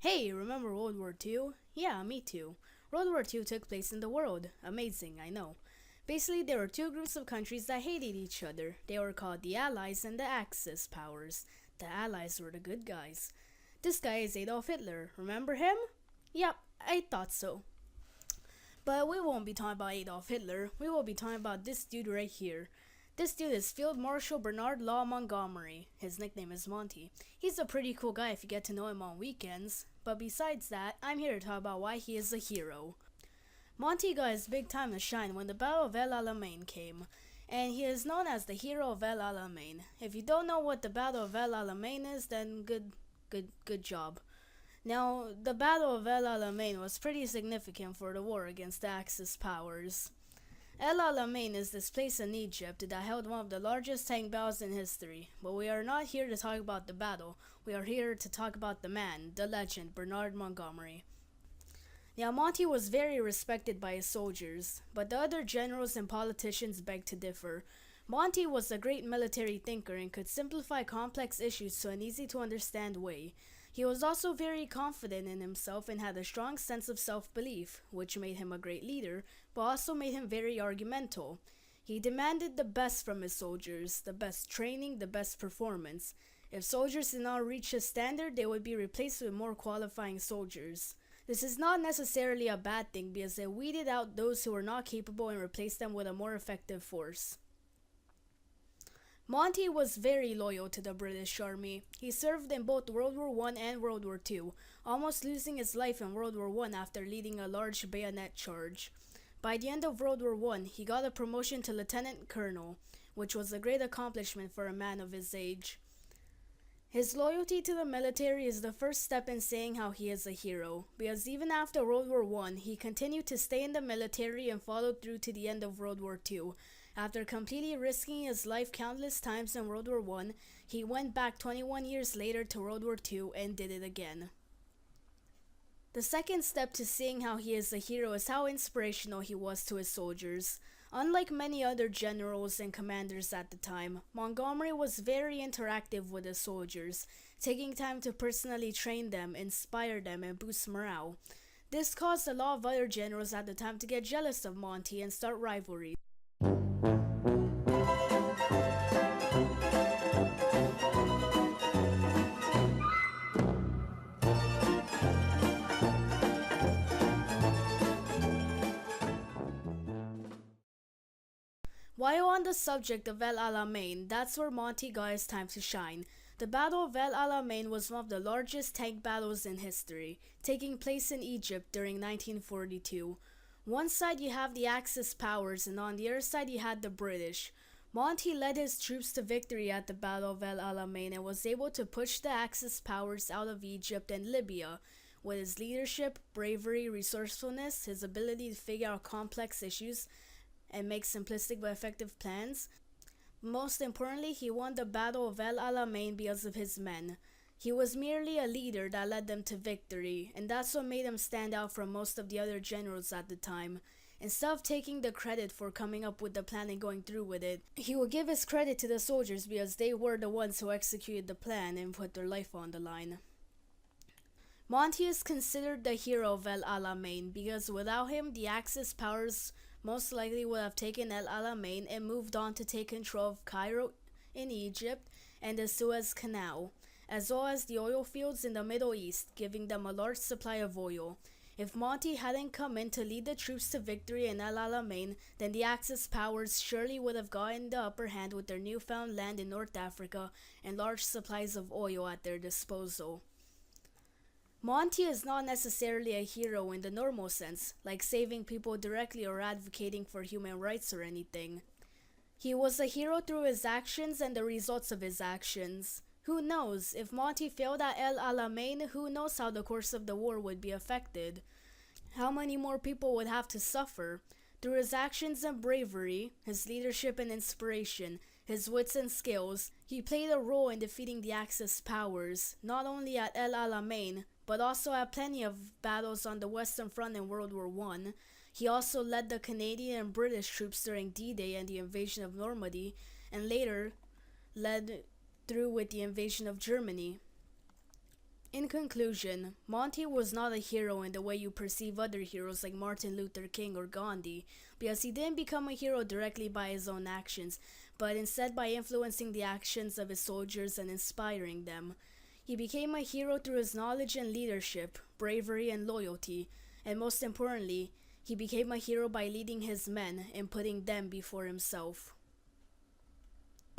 Hey, remember World War II? Yeah, me too. World War II took place in the world. Amazing, I know. Basically, there were two groups of countries that hated each other. They were called the Allies and the Axis powers. The Allies were the good guys. This guy is Adolf Hitler. Remember him? Yep, I thought so. But we won't be talking about Adolf Hitler. We will be talking about this dude right here. This dude is Field Marshal Bernard Law Montgomery. His nickname is Monty. He's a pretty cool guy if you get to know him on weekends. But besides that, I'm here to talk about why he is a hero. Monty got his big time to shine when the Battle of El Alamein came, and he is known as the hero of El Alamein. If you don't know what the Battle of El Alamein is, then good job. Now, the Battle of El Alamein was pretty significant for the war against the Axis powers. El Alamein is this place in Egypt that held one of the largest tank battles in history, but we are not here to talk about the battle. We are here to talk about the man, the legend, Bernard Montgomery. Now, Monty was very respected by his soldiers, but the other generals and politicians begged to differ. Monty was a great military thinker and could simplify complex issues to an easy to understand way. He was also very confident in himself and had a strong sense of self-belief, which made him a great leader, but also made him very argumental. He demanded the best from his soldiers, the best training, the best performance. If soldiers did not reach his standard, they would be replaced with more qualifying soldiers. This is not necessarily a bad thing because it weeded out those who were not capable and replaced them with a more effective force. Monty was very loyal to the British Army. He served in both World War I and World War II, almost losing his life in World War I after leading a large bayonet charge. By the end of World War I, he got a promotion to Lieutenant Colonel, which was a great accomplishment for a man of his age. His loyalty to the military is the first step in saying how he is a hero, because even after World War I, he continued to stay in the military and followed through to the end of World War II. After completely risking his life countless times in World War I, he went back 21 years later to World War II and did it again. The second step to seeing how he is a hero is how inspirational he was to his soldiers. Unlike many other generals and commanders at the time, Montgomery was very interactive with his soldiers, taking time to personally train them, inspire them, and boost morale. This caused a lot of other generals at the time to get jealous of Monty and start rivalries. While on the subject of El Alamein, that's where Monty got his time to shine. The Battle of El Alamein was one of the largest tank battles in history, taking place in Egypt during 1942. One side you have the Axis powers and on the other side you had the British. Monty led his troops to victory at the Battle of El Alamein and was able to push the Axis powers out of Egypt and Libya. With his leadership, bravery, resourcefulness, his ability to figure out complex issues, and make simplistic but effective plans. Most importantly, he won the Battle of El Alamein because of his men. He was merely a leader that led them to victory, and that's what made him stand out from most of the other generals at the time. Instead of taking the credit for coming up with the plan and going through with it, he would give his credit to the soldiers because they were the ones who executed the plan and put their life on the line. Monty is considered the hero of El Alamein because without him, the Axis powers most likely would have taken El Alamein and moved on to take control of Cairo in Egypt and the Suez Canal, as well as the oil fields in the Middle East, giving them a large supply of oil. If Monty hadn't come in to lead the troops to victory in El Alamein, then the Axis powers surely would have gotten the upper hand with their newfound land in North Africa and large supplies of oil at their disposal. Monty is not necessarily a hero in the normal sense, like saving people directly or advocating for human rights or anything. He was a hero through his actions and the results of his actions. Who knows, if Monty failed at El Alamein, who knows how the course of the war would be affected? How many more people would have to suffer? Through his actions and bravery, his leadership and inspiration, his wits and skills, he played a role in defeating the Axis powers, not only at El Alamein, but also at plenty of battles on the Western Front in World War I. He also led the Canadian and British troops during D-Day and the invasion of Normandy, and later led through with the invasion of Germany. In conclusion, Monty was not a hero in the way you perceive other heroes like Martin Luther King or Gandhi, because he didn't become a hero directly by his own actions, but instead by influencing the actions of his soldiers and inspiring them. He became a hero through his knowledge and leadership, bravery and loyalty, and most importantly, he became a hero by leading his men and putting them before himself.